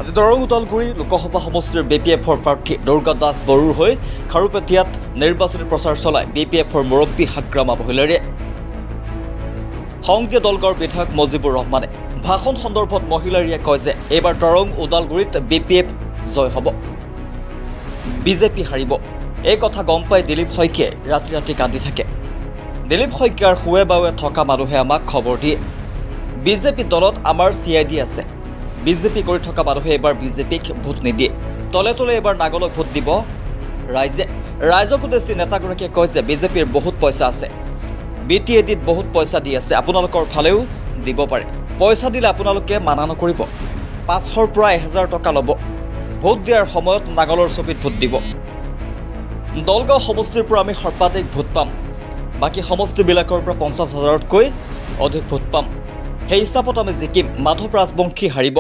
আজি দৰং ওদালগুৰি লোকসভা সমষ্টিৰ BPFৰ প্ৰাৰ্থী দুৰ্গা দাস বৰুৰ হৈ খাৰুপেটীয়াত নিৰ্বাচনী প্ৰচাৰ চলায় BPFৰ মুৰব্বী হাগ্ৰামা মহিলাৰীয়ে। সংঘীয় দলগৰ বিধায়ক মজিবুৰ ৰহমানে ভাষণ সন্দৰ্ভত মহিলাৰীয়ে কয় যে এইবাৰ দৰং ওদালগুৰিত BPF জয় হ'ব, বিজেপি হাৰিব। এই কথা গম পাই দিলীপ শইকীয়াই ৰাতি ৰাতি কান্দি থাকে। দিলীপ শইকীয়াৰ শুৱে বাৱে থকা মানুহে আমাক খবৰ দিয়ে, বিজেপি দলত আমাৰ CID আছে। বিজেপি কৰি থকা মানুহে এবাৰ বিজেপিক ভোট নিদিয়ে, তলে তলে এবাৰ নাগলক ভোট দিব ৰাইজে। ৰাইজক উদ্দেশ্যি নেতাগৰাকীয়ে কয় যে বিজেপিৰ বহুত পইচা আছে, BTADত বহুত পইচা দি আছে, আপোনালোকৰ ফালেও দিব পাৰে। পইচা দিলে আপোনালোকে মানা নকৰিব, 500ৰ পৰা 1000 টকা ল'ব। ভোট দিয়াৰ সময়ত নাগলৰ ছবিত ভোট দিব। দলগাঁও সমষ্টিৰ পৰা আমি সৰ্বাধিক ভোট পাম, বাকী সমষ্টিবিলাকৰ পৰা 50,000তকৈ অধিক ভোট পাম। সেই হিচাপত আমি জিকিম, মাধৱ ৰাজবংশী হাৰিব।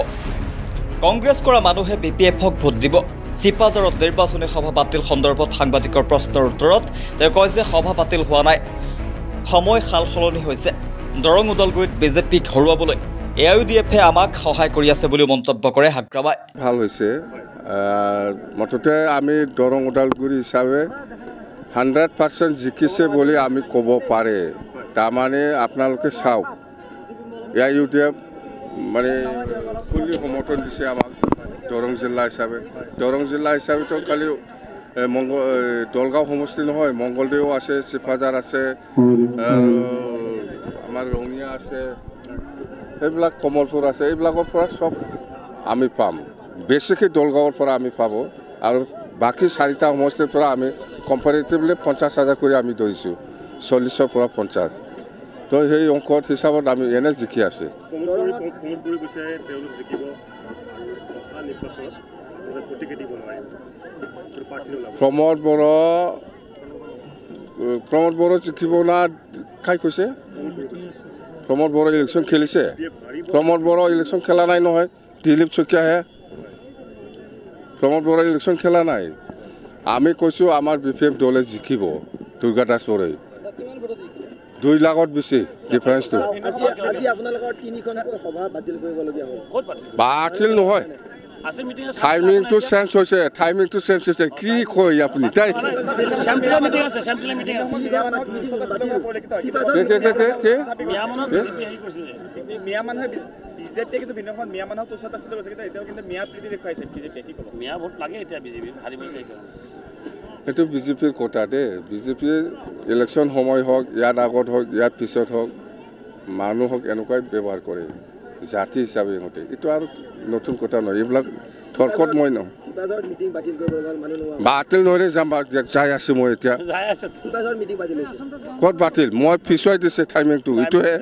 কংগ্ৰেছ কৰা মানুহে BPFক ভোট দিব। চিপাঝাৰত নিৰ্বাচনী সভা বাতিল সন্দৰ্ভত সাংবাদিকৰ প্ৰশ্নৰ উত্তৰত তেওঁ কয় যে সভা বাতিল হোৱা নাই, সময় সাল সলনি হৈছে। দৰং ওদালগুৰিত বিজেপিক হৰুৱাবলৈ AIUDFে আমাক সহায় কৰি আছে বুলি মন্তব্য কৰে হাগ্ৰামাই। ভাল হৈছে, মুঠতে আমি দৰং ওদালগুৰি হিচাপে 100% জিকিছে বুলি আমি ক'ব পাৰে। তাৰমানে আপোনালোকে চাওক, AIUDF মানে ফুল্লি সমৰ্থন দিছে আমাক দৰং জিলা হিচাপে। দৰং জিলা হিচাপেতো খালি দলগাঁও সমষ্টি নহয়, মংগলদৈও আছে, চিপাঝাৰ আছে, আমাৰ ৰঙিয়া আছে, এইবিলাক কমলপুৰ আছে, এইবিলাকৰ পৰা চব আমি পাম। বেছিকৈ দলগাঁৱৰ পৰা আমি পাব, আৰু বাকী 4টা সমষ্টিৰ পৰা আমি কম্পাৰেটিভলি 50,000 কৰি আমি ধৰিছোঁ, 40ৰ পৰা 50। তো সেই অংকত হিচাপত আমি এনে জিকি আছে। প্ৰমোদ বড়ো জিকিব না কাই কৈছে? প্ৰমোদ বড়ো ইলেকশ্যন খেলিছে? প্ৰমোদ বড়ো ইলেকশ্যন খেলা নাই নহয়, দিলীপ শইকীয়াহে। প্ৰমোদ বড়ো ইলেকশ্যন খেলা নাই। আমি কৈছোঁ আমাৰ BPF দলে জিকিব, দুৰ্গা দাস বৰুৱাই। 2 লাখত বেছি ডিফাৰেঞ্চটো। বাতিল নহয়, টাইমিংটো চেঞ্জ হৈছে, কি কয় আপুনি? এইটো বিজেপিৰ কথা দেই। বিজেপিয়ে ইলেকশ্যন সময় হওক, ইয়াৰ আগত হওক, ইয়াৰ পিছত হওক, মানুহক এনেকুৱাই ব্যৱহাৰ কৰে জাতি হিচাপে ইহঁতে। এইটো আৰু নতুন কথা নহয়, এইবিলাক থৰকত মই নহয়। বাতিল নহয়, যাই আছোঁ মই এতিয়া। ক'ত বাতিল? মই পিছুৱাই দিছে টাইমিংটো, এইটোহে।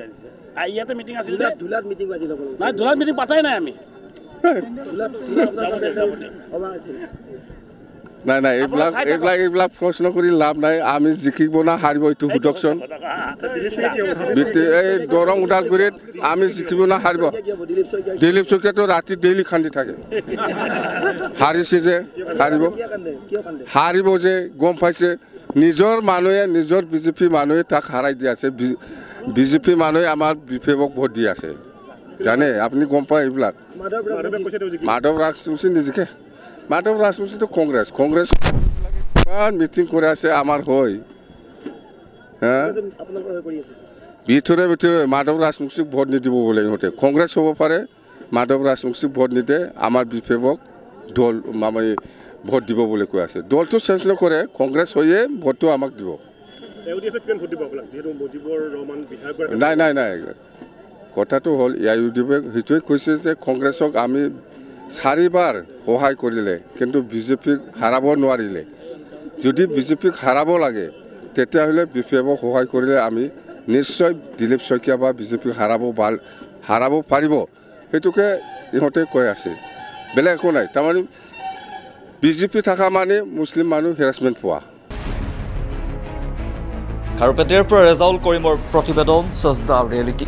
নাই, এইবিলাক প্ৰশ্ন কৰি লাভ নাই। আমি জিকিব না হাৰিব এইটো সুধকচোন। এই দৰং ওদালগুৰিত আমি জিকিব না হাৰিব? দিলীপ শইকীয়াটো ৰাতি ডেইলি খান্দি থাকে, হাৰিছে যে হাৰিব যে গম পাইছে। নিজৰ মানুহে, নিজৰ বিজেপি মানুহে তাক হাৰাই দি আছে। বিজেপি মানুহে আমাৰ BPFক ভোট দি আছে, জানে আপুনি, গম পায় এইবিলাক। মাধৱ ৰাজবংশী নিজিকে। মাধৱ ৰাজবংশীটো কংগ্ৰেছ ইমান মিটিং কৰি আছে আমাৰ হৈ। ভিতৰে মাধৱ ৰাজবংশীক ভোট নিদিব বোলে ইহঁতে। কংগ্ৰেছ হ'ব পাৰে, মাধৱ ৰাজবংশীক ভোট নিদিয়ে, আমাৰ BPFক দল ভোট দিব বুলি কৈ আছে। দলটো চেঞ্জ নকৰে, কংগ্ৰেছ হৈয়ে ভোটটো আমাক দিব। নাই, কথাটো হ'ল AIUDFে সেইটোৱে কৈছে যে কংগ্ৰেছক আমি 4বাৰ সহায় কৰিলে, কিন্তু বিজেপিক হাৰাব নোৱাৰিলে। যদি বিজেপিক হাৰাব লাগে, তেতিয়াহ'লে BPFক সহায় কৰিলে আমি নিশ্চয় দিলীপ শইকীয়া বা বিজেপিক হাৰাব পাৰিব। সেইটোকে ইহঁতে কৈ আছে, বেলেগ একো নাই। তাৰমানে বিজেপি থকা মানে মুছলিম মানুহ হেৰাছমেণ্ট পোৱা। খাৰুপেটীয়াৰ পৰা ৰেজাউল কৰিমৰ প্ৰতিবেদন, সজদা ৰিয়েলিটি।